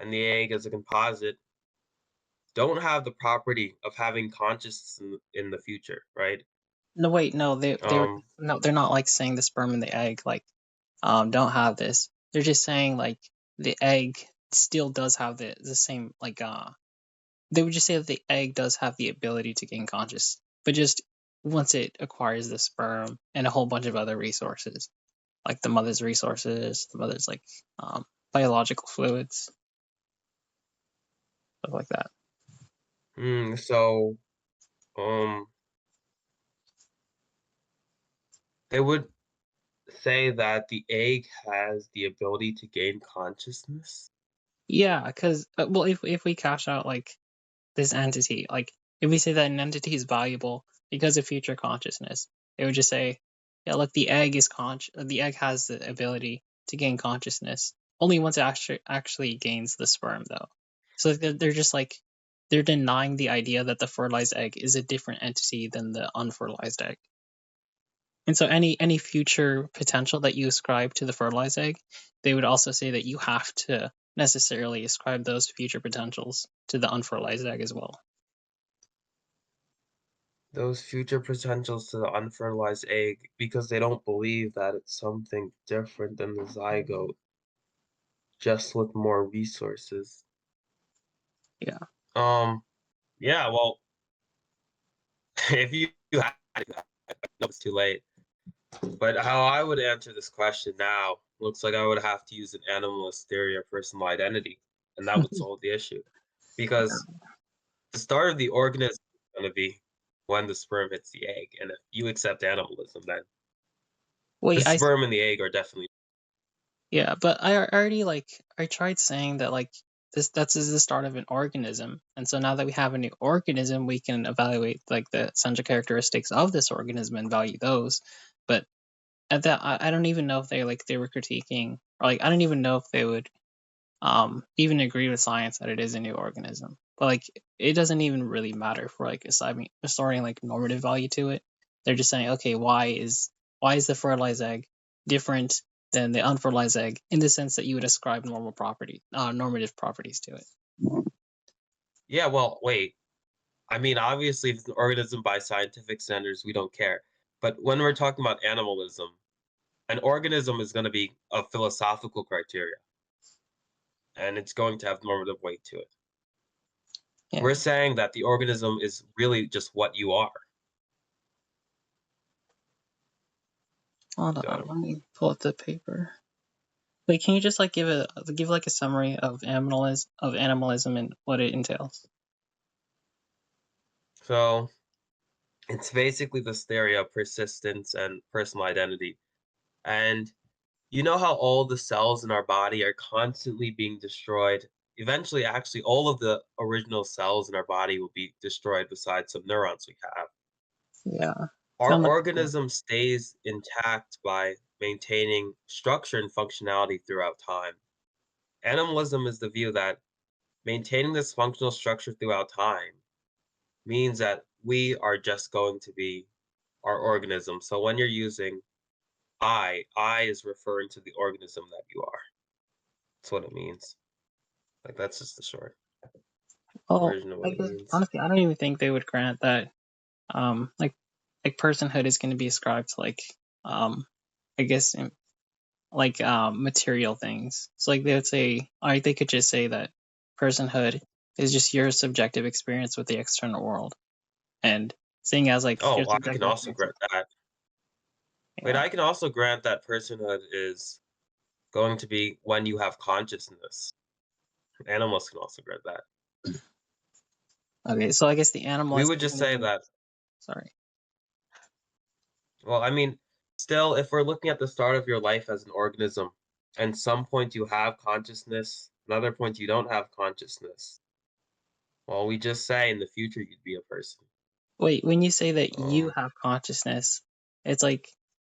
and the egg as a composite don't have the property of having consciousness in the future, right? No, wait, no, Um, they're not like saying the sperm and the egg like don't have this. They're just saying like the egg still does have the same like they would just say that the egg does have the ability to gain conscious, but just once it acquires the sperm and a whole bunch of other resources, like the mother's resources, the mother's like um, biological fluids, stuff like that. so um, they would say that the egg has the ability to gain consciousness. Yeah, because well, if we cash out like this entity, like if we say that an entity is valuable because of future consciousness, it would just say, yeah, look, the egg has the ability to gain consciousness only once it actually gains the sperm, though. So they're just like they're denying the idea that the fertilized egg is a different entity than the unfertilized egg. And so any future potential that you ascribe to the fertilized egg, they would also say that you have to necessarily ascribe those future potentials to the unfertilized egg as well. Those future potentials to the unfertilized egg because they don't believe that it's something different than the zygote, just with more resources. Yeah. Um, yeah, well, if you had to, I know it's too late. But how I would answer this question now looks like I would have to use an animalist theory of personal identity, and that would solve the issue. Because the start of the organism is going to be when the sperm hits the egg, and if you accept animalism, then the Wait, sperm and the egg are definitely. yeah, but I already like I tried saying that like that's the start of an organism, and so now that we have a new organism, we can evaluate like the essential characteristics of this organism and value those. But at that, I don't even know if they were critiquing or like I don't even know if they would even agree with science that it is a new organism. But like it doesn't even really matter for like assigning like normative value to it. They're just saying, okay, why is the fertilized egg different than the unfertilized egg in the sense that you would ascribe normative properties to it. Yeah, well, wait. I mean, obviously, if it's an organism by scientific standards, we don't care. But when we're talking about animalism, an organism is going to be a philosophical criteria, and it's going to have normative weight to it. Yeah. We're saying that the organism is really just what you are. Hold on, So, let me pull up the paper. Wait, can you just like give like a summary of animalism and what it entails? so it's basically this theory of persistence and personal identity. And you know how all the cells in our body are constantly being destroyed? Eventually, actually, all of the original cells in our body will be destroyed besides some neurons we have. Yeah. Our Sound like organism stays intact by maintaining structure and functionality throughout time. Animalism is the view that maintaining this functional structure throughout time means that we are just going to be our organism. So when you're using I is referring to the organism that you are. That's what it means. Like that's just the short well, version of I what it guess means. honestly I don't even think they would grant that like personhood is going to be ascribed to like um I guess like material things. So like they would say or they could just say that personhood is just your subjective experience with the external world. And seeing as like your Oh, I can subjective also experience grant that. Wait, yeah. I can also grant that personhood is going to be when you have consciousness. Animals can also grant that. Okay, so I guess the We animalist would just isn't say even that, sorry. well, I mean, still, if we're looking at the start of your life as an organism, and some point you have consciousness, another point you don't have consciousness, well, we just say in the future you'd be a person. Wait, when you say that you Um, have consciousness, it's like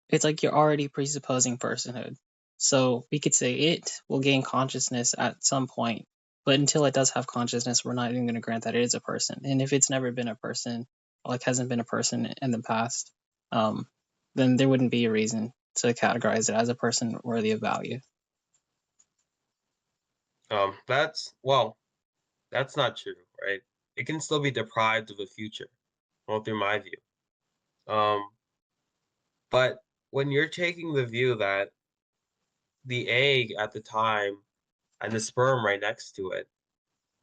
it's like you're already presupposing personhood. So we could say it will gain consciousness at some point, but until it does have consciousness, we're not even going to grant that it is a person. And if it's never been a person, like hasn't been a person in the past, um, then there wouldn't be a reason to categorize it as a person worthy of value. That's well, that's not true, right? It can still be deprived of a future, well, through my view. Um, but when you're taking the view that the egg at the time and the sperm right next to it,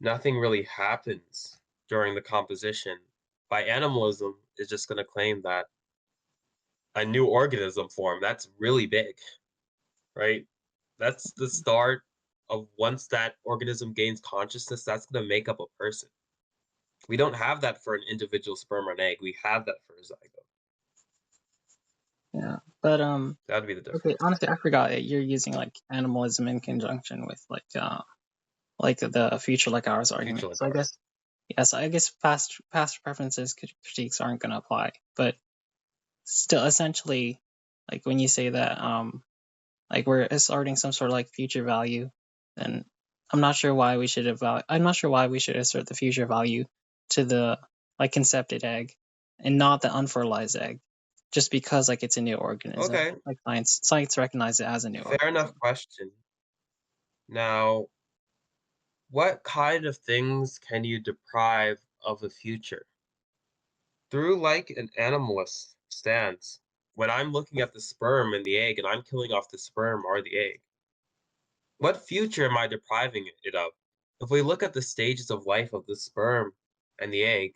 nothing really happens during the composition. By animalism is just going to claim that a new organism formed. That's really big, right? That's the start of once that organism gains consciousness, that's going to make up a person. We don't have that for an individual sperm or an egg. We have that for a zygote. Yeah, but That'd be the okay. difference. Honestly, I forgot that you're using like animalism in conjunction with like the future like ours Future argument. like So I guess ours. yes, I guess past preferences critiques aren't going to apply, but still, essentially, like when you say that like we're asserting some sort of like future value, then I'm not sure why we should assert the future value to the like concepted egg and not the unfertilized egg, just because like it's a new organism. Okay, Like science recognizes it as a new fair enough organism. question. Now, what kind of things can you deprive of a future? Through like an animalist stance, when I'm looking at the sperm and the egg and I'm killing off the sperm or the egg, what future am I depriving it of? If we look at the stages of life of the sperm and the egg,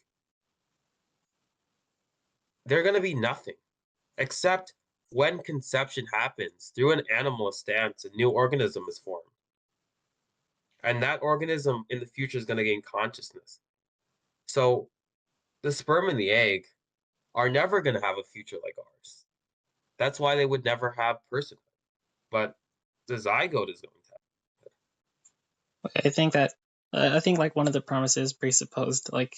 they're going to be nothing except when conception happens through an animalist stance, a new organism is formed. And that organism in the future is going to gain consciousness. So the sperm and the egg are never going to have a future like ours. That's why they would never have personhood. But the zygote is going to have. I think like one of the premises presupposed like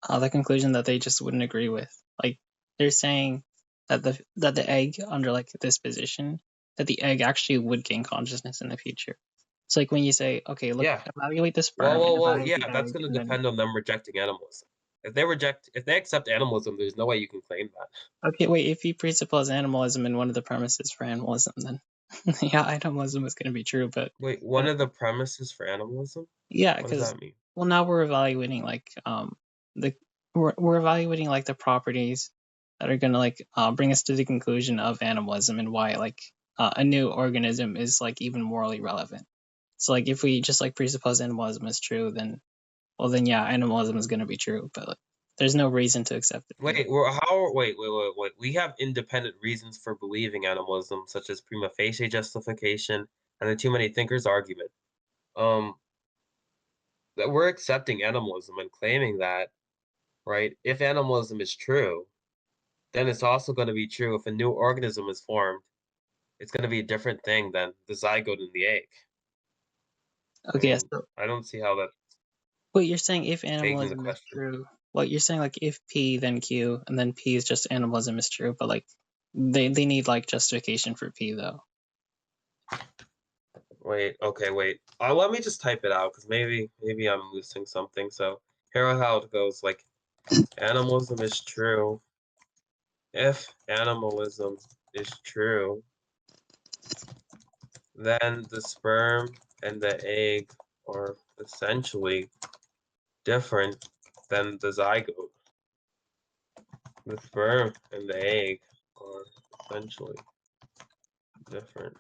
the conclusion that they just wouldn't agree with. Like they're saying that the egg under like this position, that the egg actually would gain consciousness in the future. It's like when you say, okay, look, Yeah. evaluate the Well, sperm and well, well, evaluate yeah, the that's egg, going to and then depend on them rejecting animalism. If they accept animalism, there's no way you can claim that. okay, wait, if you presuppose animalism in one of the premises for animalism, then yeah, animalism is going to be true. But Wait, I one don't, of the premises for animalism? yeah, What does because that mean? well, now we're evaluating like the we're evaluating like the properties that are gonna like bring us to the conclusion of animalism and why like a new organism is like even morally relevant. So like if we just like presuppose animalism is true, then well then yeah, animalism is gonna be true, but like, there's no reason to accept it Wait, anymore. well, how? Wait. We have independent reasons for believing animalism, such as prima facie justification and the too many thinkers argument. Um, that we're accepting animalism and claiming that, right? If animalism is true, then it's also going to be true if a new organism is formed. It's going to be a different thing than the zygote and the egg. I Okay, yeah, mean, so I don't see how that's wait, you're saying if taking the animalism is question. true, well, you're saying like if P then Q, and then P is just animalism is true, but like they need like justification for P though. Wait, okay, wait. Let me just type it out because maybe I'm missing something. So here how it goes. Like animalism is true. If animalism is true, then the sperm and the egg are essentially different than the zygote. The sperm and the egg are essentially different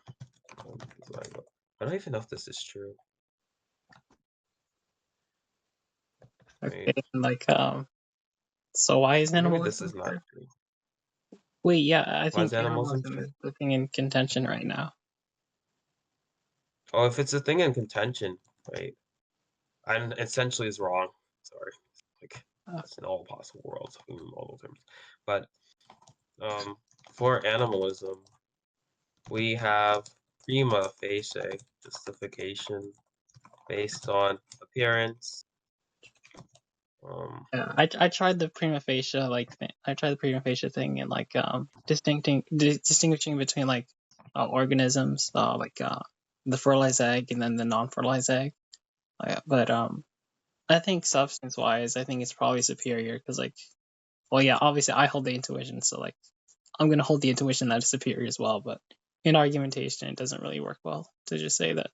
than the zygote. I don't even know if this is true. Okay, Wait, and like so why is maybe this is animalism not true? true. Wait, yeah, I Why think is animalism animalism true? is the thing in contention right now. Oh, if it's a thing in contention, right? And essentially is wrong. Sorry, like Uh, it's in all possible worlds, in all terms. But um, for animalism, we have prima facie justification based on appearance. Um, yeah, I tried the prima facie I tried the prima facie thing and like distinguishing between like organisms, the fertilized egg and then the non-fertilized egg. But I think substance wise, I think it's probably superior because like well yeah, obviously I hold the intuition, so like I'm gonna hold the intuition that is superior as well. But in argumentation, it doesn't really work well to just say that.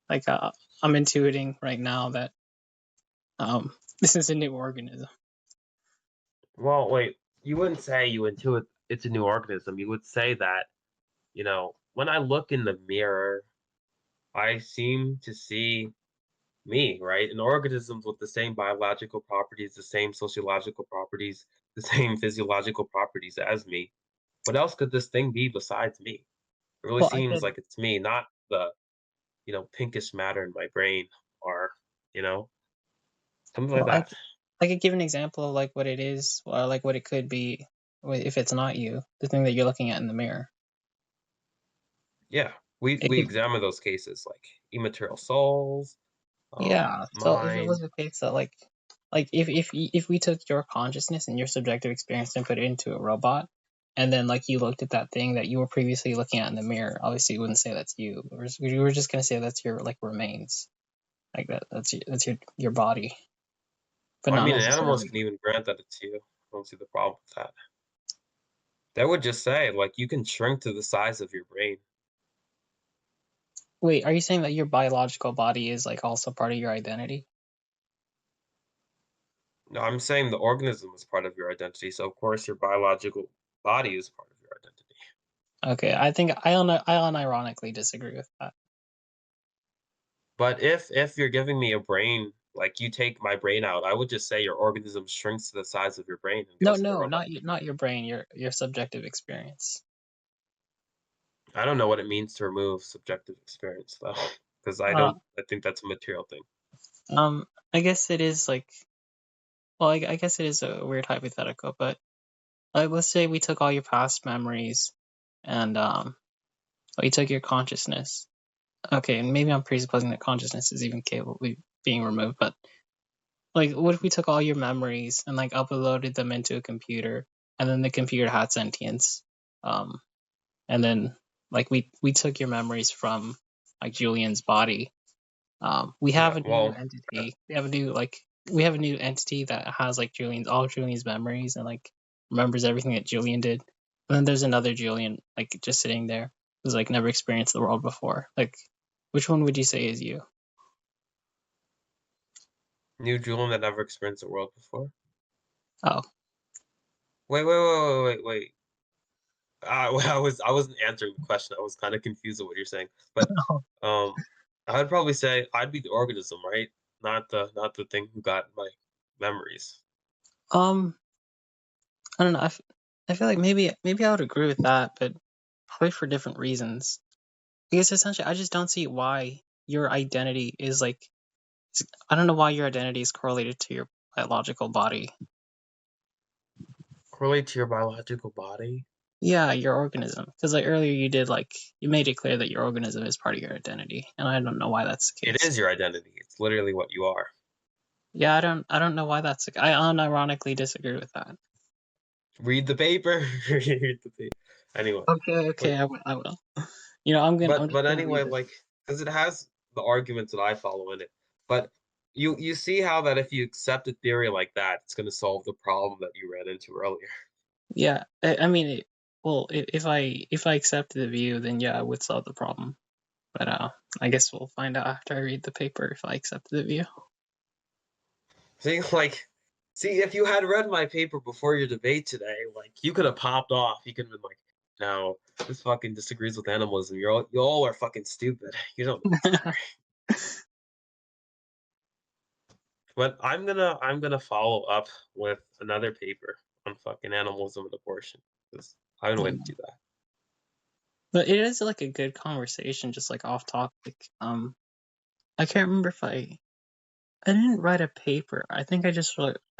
Like I'm intuiting right now that this is a new organism. Well, wait, you wouldn't say you intuit it's a new organism. You would say that, when I look in the mirror, I seem to see me, right? An organisms with the same biological properties, the same sociological properties, the same physiological properties as me. What else could this thing be besides me? It really Well, I seems could like it's me, not the, pinkish matter in my brain or, you know, something like well I that. could, I could give an example of like what it is or like what it could be if it's not you, the thing that you're looking at in the mirror. Yeah. We It we could, examine those cases like immaterial souls, yeah. So if it was mind. the case that like if we took your consciousness and your subjective experience and put it into a robot, and then like you looked at that thing that you were previously looking at in the mirror, obviously you wouldn't say that's you. We were just gonna say that's your like remains, like that's your body, but I not mean, animals necessarily. can even grant that it's you. I don't see the problem with that. They would just say, like, you can shrink to the size of your brain. Wait, are you saying that your biological body is like also part of your identity? No, I'm saying the organism is part of your identity, so of course your biological body is part of your identity. Okay, I think I unironically disagree with that. But if you're giving me a brain, like you take my brain out, I would just say your organism shrinks to the size of your brain and No, goes to the no, robot. not your brain, your subjective experience. I don't know what it means to remove subjective experience though, because Uh, I think that's a material thing. I guess it is like, well, I guess it is a weird hypothetical, but like, let's say we took all your past memories and we took your consciousness. Okay, and maybe I'm presupposing that consciousness is even capable of being removed, but like, what if we took all your memories and like uploaded them into a computer, and then the computer had sentience, um, and then like we took your memories from like Julian's body. We have Yeah, a new well, entity. We have a new entity that has like all Julian's memories and like remembers everything that Julian did. And then there's another Julian like just sitting there who's like never experienced the world before. Like, which one would you say is you? new Julian that never experienced the world before. Oh, Wait. I wasn't answering the question. I was kind of confused with what you're saying. But um I'd probably say I'd be the organism, right? Not the thing who got my memories. um, I don't know. I feel like maybe I would agree with that, but probably for different reasons. Because essentially, I just don't see why your identity is like. I don't know why your identity is correlated to your biological body. Correlate to your biological body. Yeah, your organism. Because like earlier you made it clear that your organism is part of your identity, and I don't know why that's the It case. is your identity. It's literally what you are. Yeah, I don't know why that's I unironically disagree with that. Read the paper. Read the paper. Anyway, Okay, but I will. I'm just but gonna anyway, read it. like because it has the arguments that I follow in it. But you see how that if you accept a theory like that, it's going to solve the problem that you ran into earlier. Yeah, I mean, well, if I accept the view, then yeah, I would solve the problem. But I guess we'll find out after I read the paper if I accept the view. See, like, see, if you had read my paper before your debate today, like, you could have popped off. You could have been like, "No, this fucking disagrees with animalism. You all are fucking stupid. You don't know the theory." But I'm gonna follow up with another paper on fucking animalism and abortion because I've been waiting to do that. But it is like a good conversation, just like off topic. I can't remember if I didn't write a paper. I think I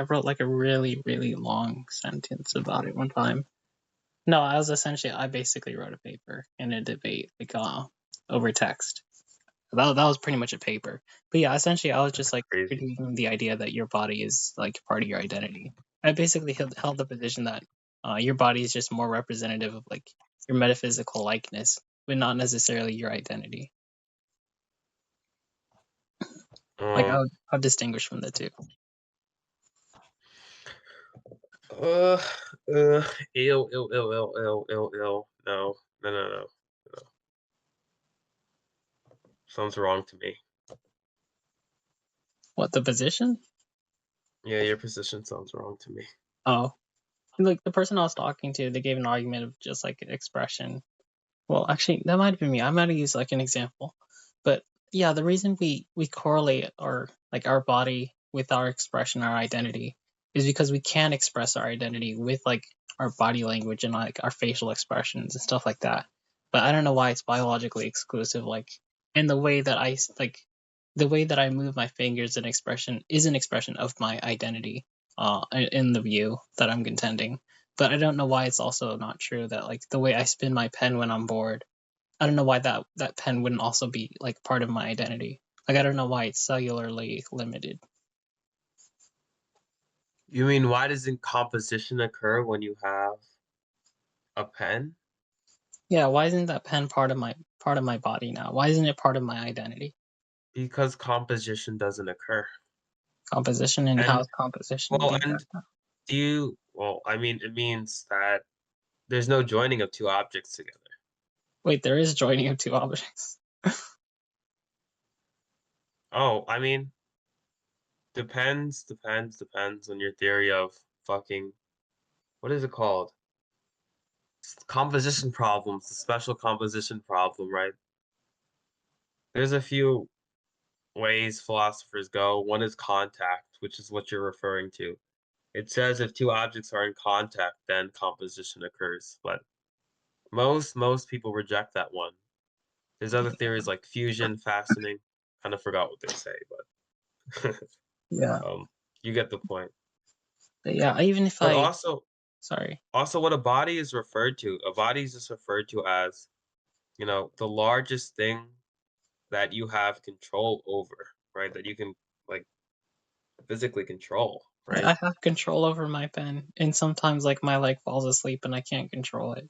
wrote like a really really long sentence about it one time. No, I basically wrote a paper in a debate like over text. That was pretty much a paper. But yeah, essentially I was just That's like crazy. critiquing the idea that your body is like part of your identity. I basically held the position that your body is just more representative of like your metaphysical likeness, but not necessarily your identity. Like Um. I'll distinguish from the two. Uh. Uh. Ill. No. No. No. No. No. Sounds wrong to me. What, the position? Yeah, your position sounds wrong to me. Oh, like the person I was talking to, they gave an argument of just like an expression. Well, actually, that might have been me. I might have used like an example, but yeah, the reason we correlate our body with our expression, our identity, is because we can express our identity with like our body language and like our facial expressions and stuff like that. But I don't know why it's biologically exclusive. Like, in the way that the way that I move my fingers and expression is an expression of my identity. In the view that I'm contending. But I don't know why it's also not true that like the way I spin my pen when I'm bored, I don't know why that pen wouldn't also be like part of my identity. Like I don't know why it's cellularly limited. You mean why doesn't composition occur when you have a pen? Yeah, why isn't that pen part of my body now? Why isn't it part of my identity? Because composition doesn't occur. Composition, and how And is composition well, being and well, I mean, it means that there's no joining of two objects together. Wait, there is joining of two objects. Oh, I mean, depends on your theory of fucking, what is it called? Composition problems, the special composition problem, right? There's a few ways philosophers go. One is contact, which is what you're referring to. It says if two objects are in contact, then composition occurs. But most people reject that one. There's other theories like fusion, fastening. Kind of forgot what they say, but Yeah, um, you get the point. but yeah. Even if But I, also, sorry. what a body is referred to, a body is just referred to as, the largest thing that you have control over, right? That you can like physically control, right? I have control over my pen, and sometimes like my leg falls asleep and I can't control it.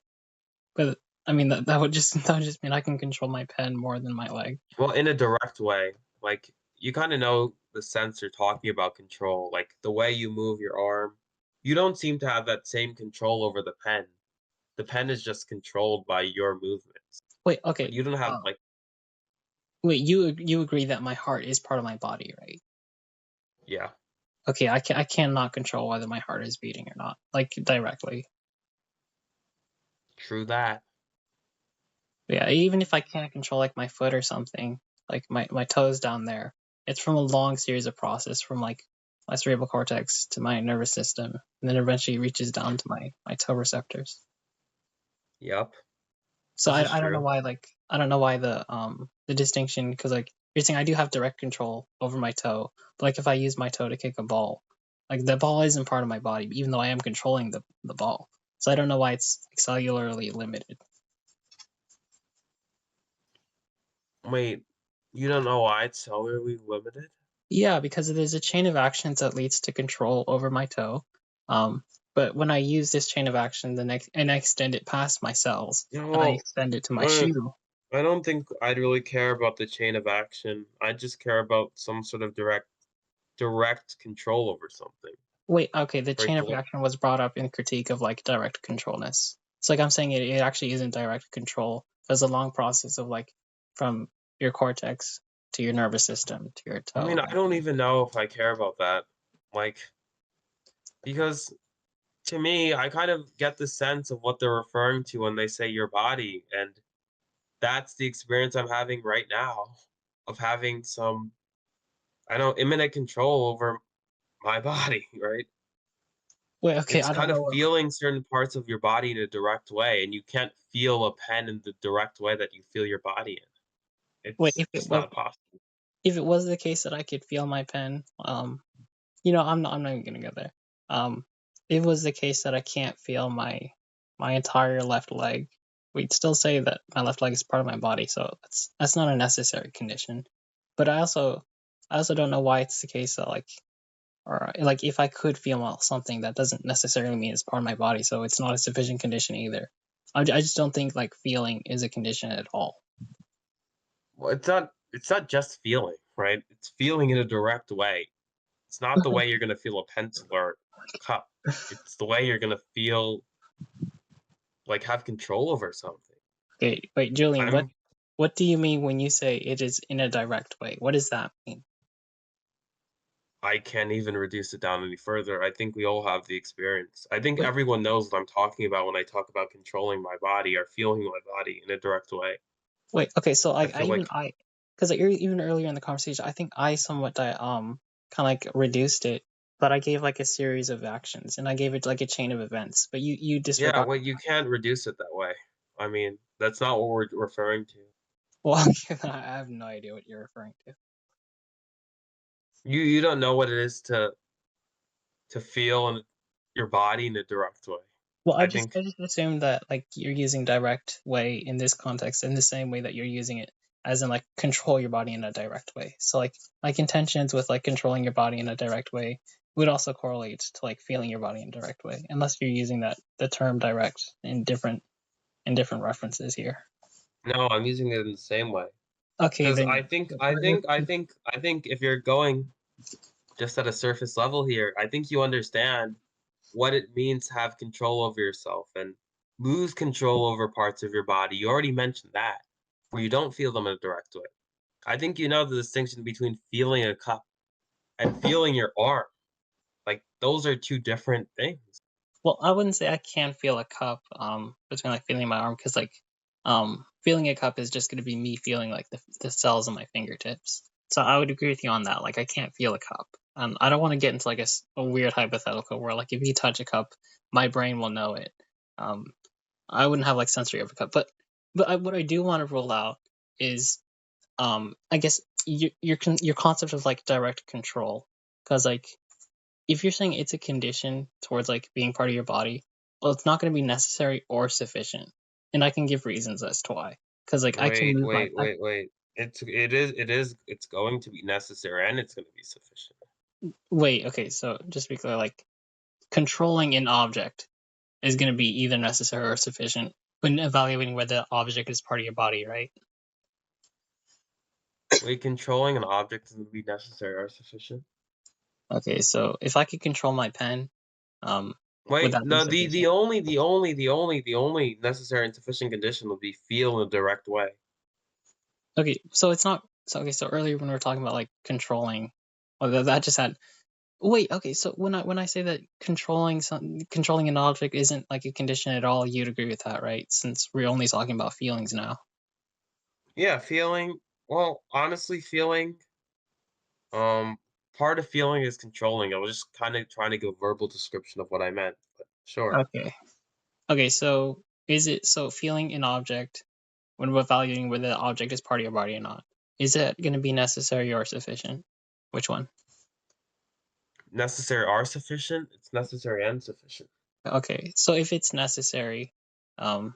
But I mean that would just that would just mean I can control my pen more than my leg. Well, in a direct way, like you kind of know the sense you're talking about control, like the way you move your arm. You don't seem to have that same control over the pen. The pen is just controlled by your movements, Wait, but okay. you don't have Uh, like, wait, you agree that my heart is part of my body, right? yeah, Okay, I cannot control whether my heart is beating or not, like directly. true that. Yeah, even if I can't control like my foot or something, like my toes down there, it's from a long series of process from like my cerebral cortex to my nervous system, and then eventually reaches down to my toe receptors. Yep, So this is I don't know true. why I don't know why the distinction, because like you're saying I do have direct control over my toe, but like if I use my toe to kick a ball, like the ball isn't part of my body, even though I am controlling the ball. So I don't know why it's like, cellularly limited. Wait, you don't know why it's cellularly limited? Yeah, because there's a chain of actions that leads to control over my toe. Um, but when I use this chain of action, the next and I extend it past my cells, Yeah, and I well, extend it to my uh, shoe. I don't think I'd really care about the chain of action. I just care about some sort of direct control over something. Wait, okay, the Right? chain of reaction was brought up in critique of like direct controlness. It's like I'm saying it actually isn't direct control. There's a long process of like from your cortex to your nervous system to your I mean, toe. I don't even know if I care about that. Like, because to me, I kind of get the sense of what they're referring to when they say your body, and that's the experience I'm having right now of having some, I don't know, imminent control over my body, right? Wait, okay, It's I don't kind of know. feeling certain parts of your body in a direct way, and you can't feel a pen in the direct way that you feel your body in. Wait, It's just not possible. if it was the case that I could feel my pen, I'm not even gonna go there. If it was the case that I can't feel my entire left leg, we'd still say that my left leg is part of my body, so that's not a necessary condition. But I also don't know why it's the case that or like if I could feel something, that doesn't necessarily mean it's part of my body, so it's not a sufficient condition either. I just don't think like feeling is a condition at all. Well, it's not just feeling, right? It's feeling in a direct way. It's not the way you're gonna feel a pencil or cup. It's the way you're gonna feel like have control over something. Okay, wait, Julian, I'm What do you mean when you say it is in a direct way? What does that mean? I can't even reduce it down any further. I think we all have the experience. I think Wait, everyone knows what I'm talking about when I talk about controlling my body or feeling my body in a direct way. wait. Okay, so I like feel like because like even earlier in the conversation, I think I somewhat kind of like reduced it, but I gave like a series of actions and I gave it like a chain of events. But you yeah, disregard. well, you can't reduce it that way. I mean, that's not what we're referring to. Well, I have no idea what you're referring to. You don't know what it is to feel in your body in a direct way. Well, I think I just assumed that like you're using direct way in this context in the same way that you're using it as in like control your body in a direct way. So like intentions with like controlling your body in a direct way would also correlate to like feeling your body in a direct way, unless you're using that the term direct in different references here. no, I'm using it in the same way. Okay, Because then I think if you're going just at a surface level here, I think you understand what it means to have control over yourself and lose control over parts of your body. You already mentioned that, where you don't feel them in a direct way. I think you know the distinction between feeling a cup and feeling your arm. Like those are two different things. well, I wouldn't say I can feel a cup between like feeling my arm because like feeling a cup is just going to be me feeling like the cells in my fingertips. So I would agree with you on that. Like I can't feel a cup. I don't want to get into like a weird hypothetical where like if you touch a cup, my brain will know it. Um, I wouldn't have like sensory of a cup, but what I do want to rule out is I guess your concept of like direct control because like if you're saying it's a condition towards like being part of your body, well, it's not going to be necessary or sufficient, and I can give reasons as to why. Because like I can move my Wait. It's going to be necessary and it's going to be sufficient. wait. Okay, so just to be clear, like controlling an object is going to be either necessary or sufficient when evaluating whether the object is part of your body, right? Wait, controlling an object is going to be necessary or sufficient. Okay, so if I could control my pen, um, would Wait, that be no, sufficient? the only necessary and sufficient condition will be feel in a direct way. Okay, so it's not. So okay, so earlier when we were talking about like controlling, well, that just had. Wait, okay, so when I say that controlling an object isn't like a condition at all, you'd agree with that, right? Since we're only talking about feelings now. Yeah, feeling, well, honestly, feeling, um, part of feeling is controlling. I was just kind of trying to give a verbal description of what I meant, but sure. Okay. Okay, so is it so feeling an object when we're evaluating whether the object is part of your body or not? Is it going to be necessary or sufficient? Which one? Necessary are sufficient. It's necessary and sufficient. Okay, so if it's necessary, um,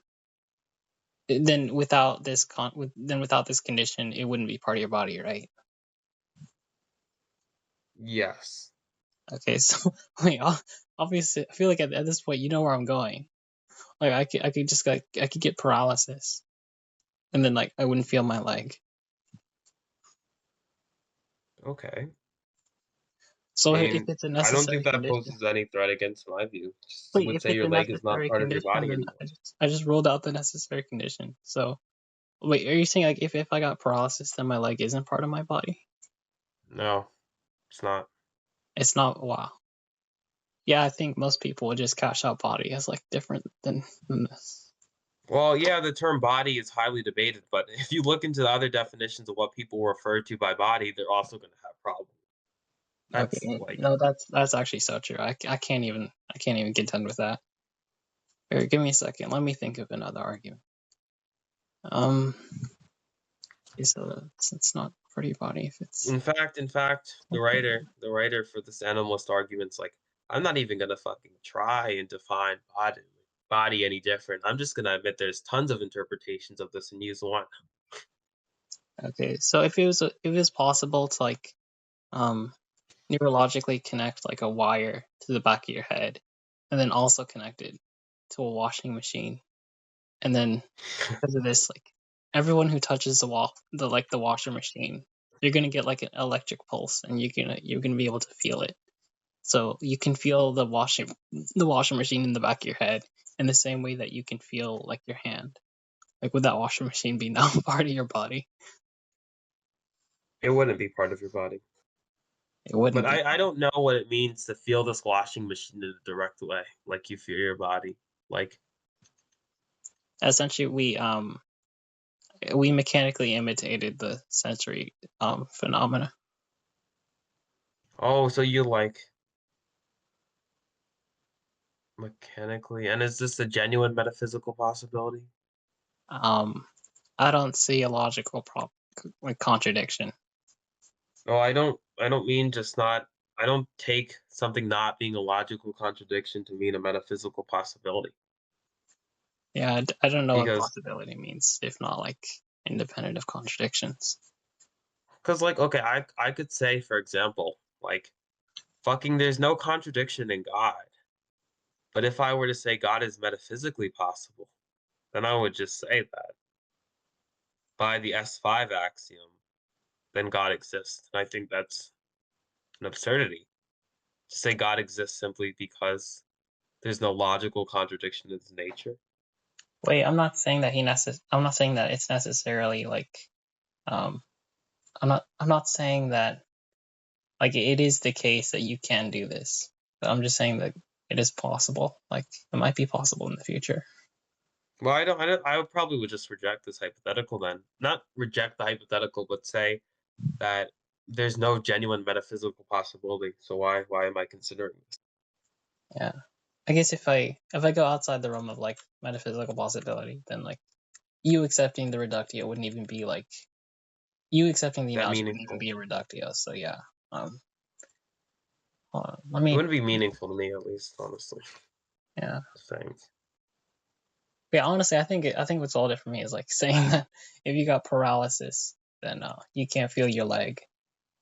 then without this condition, it wouldn't be part of your body, right? Yes. Okay, so wait, obviously, I feel like at this point, you know where I'm going. Like I could just like I could get paralysis, and then like I wouldn't feel my leg. Okay. So I if mean, it's a I don't necessary think that condition, poses any threat against my view. Just wait, would if say it's your a leg is not necessary part of your condition, body then anymore. I just ruled out the necessary condition. So wait, are you saying like if I got paralysis, then my leg isn't part of my body? No, it's not. It's not. Wow. Yeah, I think most people would just cash out body as like different than this. Well, yeah, the term body is highly debated, but if you look into the other definitions of what people refer to by body, they're also going to have problems. That's Okay, like, no, that's actually so true. I can't even contend with that. Here, give me a second. Let me think of another argument. Um, okay, so it's not pretty body if it's in fact, the writer for this animalist argument's like, I'm not even going to fucking try and define body any different. I'm just going to admit there's tons of interpretations of this and use one. okay. So if it was possible to like um neurologically connect like a wire to the back of your head, and then also connect it to a washing machine, and then because of this, like everyone who touches the washer machine, you're gonna get like an electric pulse, and you're gonna be able to feel it. So you can feel the washing machine in the back of your head in the same way that you can feel like your hand. Like, would that washing machine be now part of your body? It wouldn't be part of your body. It wouldn't But be. I don't know what it means to feel this washing machine in a direct way, like you feel your body. Like, Essentially, we mechanically imitated the sensory phenomena. oh, so you like mechanically, and is this a genuine metaphysical possibility? Um, I don't see a logical like contradiction. Oh, I don't mean just not. I don't take something not being a logical contradiction to mean a metaphysical possibility. Yeah, I don't know what Because, possibility means if not like independent of contradictions. like, okay, I could say, for example, like, fucking, there's no contradiction in God. But if I were to say God is metaphysically possible, then I would just say that by the S5 axiom, then God exists. And I think that's an absurdity to say God exists simply because there's no logical contradiction in his nature. Wait, I'm not saying that it's necessarily like um I'm not saying that like it is the case that you can do this. But I'm just saying that it is possible. Like it might be possible in the future. Well, I would probably would just reject this hypothetical then. Not reject the hypothetical, but say that there's no genuine metaphysical possibility. So why am I considering this? Yeah. I guess if I go outside the realm of like metaphysical possibility, then like you accepting the reductio wouldn't even be like you accepting the That analogy wouldn't even meaningful? be a reductio. So yeah. Hold on. It wouldn't be meaningful to me, at least, honestly. Yeah. Thanks. Yeah, honestly, I think what's all it for me is like saying that if you got paralysis, then you can't feel your leg.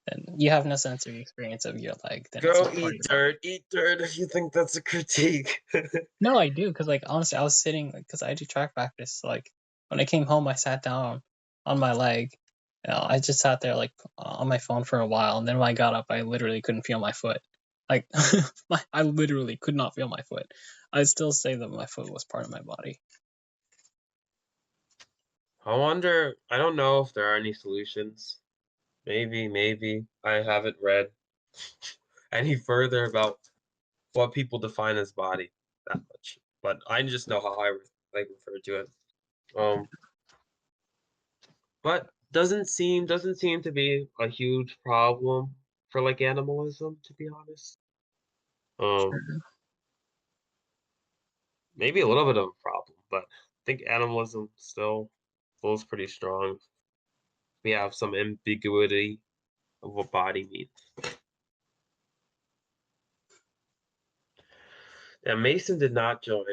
Then you have no sensory experience of your leg. Then it's Go not part of eat your body. dirt, eat dirt if you think that's a critique. No, I do because like honestly, I was sitting because I do track practice. So, like when I came home, I sat down on my leg. I just sat there like on my phone for a while, and then when I got up, I literally couldn't feel my foot. Like I literally could not feel my foot. I'd still say that my foot was part of my body. I wonder, I don't know if there are any solutions. Maybe. I haven't read any further about what people define as body that much. But I just know how I refer to it. Um, but doesn't seem to be a huge problem for like animalism, to be honest. Um, maybe a little bit of a problem, but I think animalism still feels pretty strong. We have some ambiguity of what body means. Yeah, Mason did not join.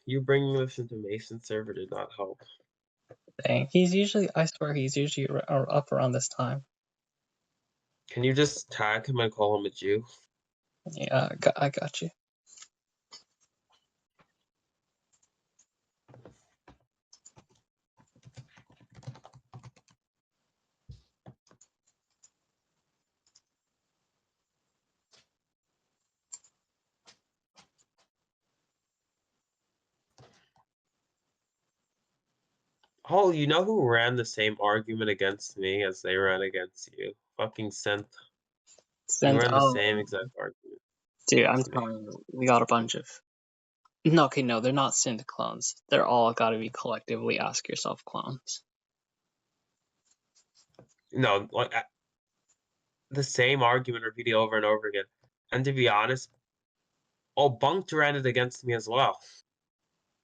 You bringing this into Mason's server did not help. Dang, I swear, he's usually up around this time. Can you just tag him and call him a Jew? Yeah, I got you. Oh, you know who ran the same argument against me as they ran against you? Fucking Synth. He Since ran the same exact argument dude, I'm against me. telling you, we got a bunch of no, okay, no, they're not synth clones. They're all got to be collectively ask yourself clones. No, like the same argument repeated over and over again. And to be honest, Bunked ran it against me as well.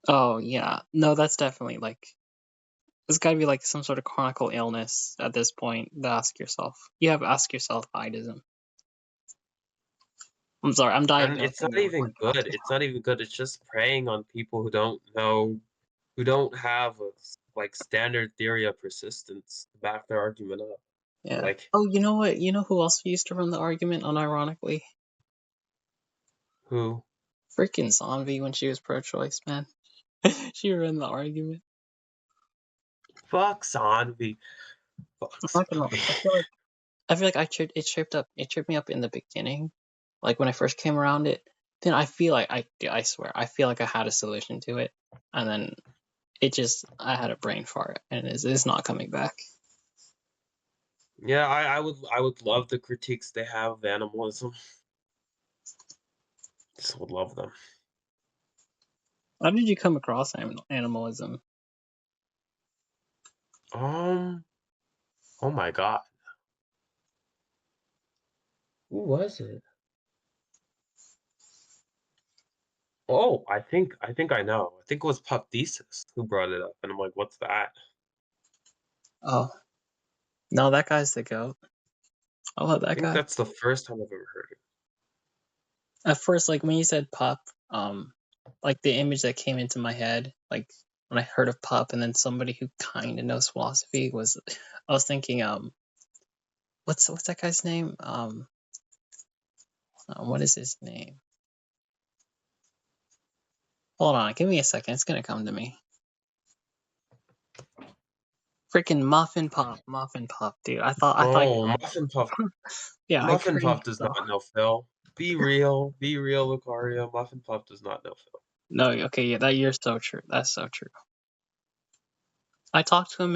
Oh yeah, no, that's definitely like it's got to be like some sort of chronic illness at this point. To ask yourself, you have ask yourself idism. I'm sorry, I'm And it's diagnosing not you with even like good. It's not even good. It's just preying on people who don't know, who don't have a like standard theory of persistence to back their argument up. yeah. Like Oh, you know what? You know who else used to run the argument? Unironically, who? freaking Zombie when she was pro-choice, man. She ran the argument. Fuck zombie. Fuck I'm not gonna. zombie. I feel like it tripped me up in the beginning, like when I first came around it. Then I feel like I swear I feel like I had a solution to it, and then I had a brain fart, and it's not coming back. Yeah, I would love the critiques they have of animalism. Just would love them. How did you come across animalism? Oh my god. Who was it? Oh, I think I know. I think it was Pup Thesis who brought it up, and I'm like, what's that? Oh, no, that guy's the goat. I love I that think guy. that's the first time I've ever heard it. At first, like when you said pup, like the image that came into my head, like when I heard of pup, and then somebody who kind of knows philosophy was, I was thinking, what's that guy's name? What is his name? Hold on, give me a second. It's gonna come to me. Freaking Muffin Pop, dude. I thought, Oh, Muffin Puff. yeah, I Muffin Puff cringed does so. not know Phil. Be real, Lucario. Muffin Puff does not know Phil. No, okay, yeah, you're so true. That's so true. I talked to him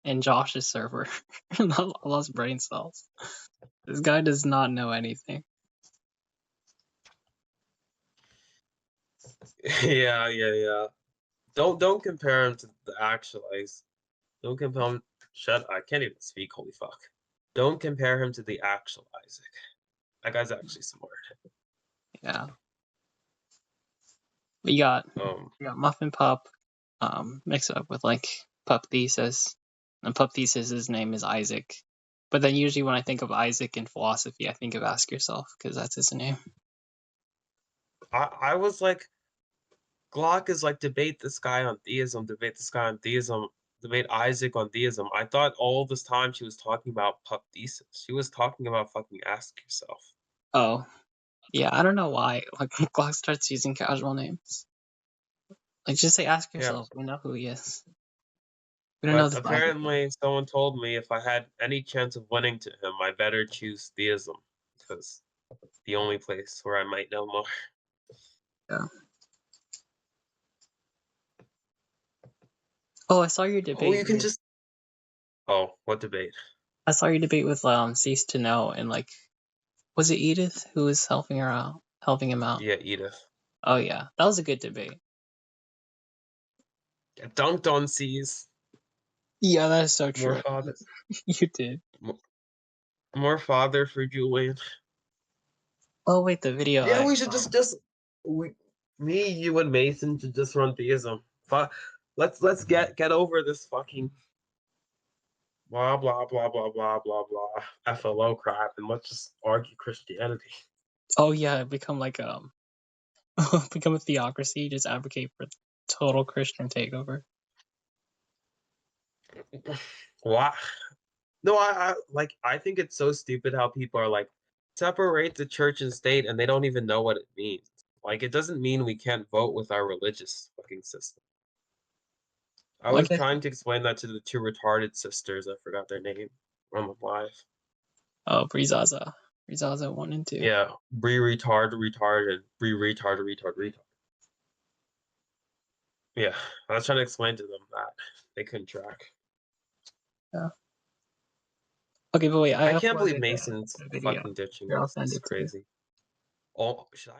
in Josh's server. I lost brain cells. This guy does not know anything. Yeah. Don't compare him to the actual Ice. Don't compare him. Shut. I can't even speak. Holy fuck. Don't compare him to the actual Isaac. That guy's actually smart. Yeah. We got Um, Muffin Pup, mix it up with like Pup Thesis. And Pup Thesis's name is Isaac. But then usually when I think of Isaac in philosophy, I think of Ask Yourself, because that's his name. I was like, Glock is like debate this guy on theism, debate this guy on theism, debate Isaac on theism. I thought all this time she was talking about Pup Thesis. She was talking about fucking Ask Yourself. Oh, yeah, I don't know why. Like Glock starts using casual names. Like just say Ask Yeah, Yourself. We know who he is. We don't know but the background. apparently someone told me if I had any chance of winning to him, I better choose theism because the only place where I might know more. Yeah. Oh, I saw your Oh, debate you can with just. Oh, what debate? Cease to Know, and like, was it Edith who was helping him out? Yeah, Edith. Oh yeah, that was a good debate. Get dunked on C's. Yeah, that is so More true. father. You did. More father for Julian. Oh wait, the video Yeah, I we should just we me, you, and Mason should just run theism. Let's get over this fucking blah blah blah blah blah blah blah FLO crap and let's just argue Christianity. oh yeah, become like become a theocracy, just advocate for total Christian takeover. Why? No, I like I think it's so stupid how people are like separate the church and state and they don't even know what it means. Like it doesn't mean we can't vote with our religious fucking system. I Like was I trying to explain that to the two retarded sisters. I forgot their name. I'm alive. oh Brizaza 1 and 2. Yeah, retard, and retard. Yeah, I was trying to explain to them that they couldn't track. Yeah. Okay, but wait, I I can't believe uploaded Mason's the video. fucking ditching Here, I'll us. send This is it to you. crazy. Oh, should I?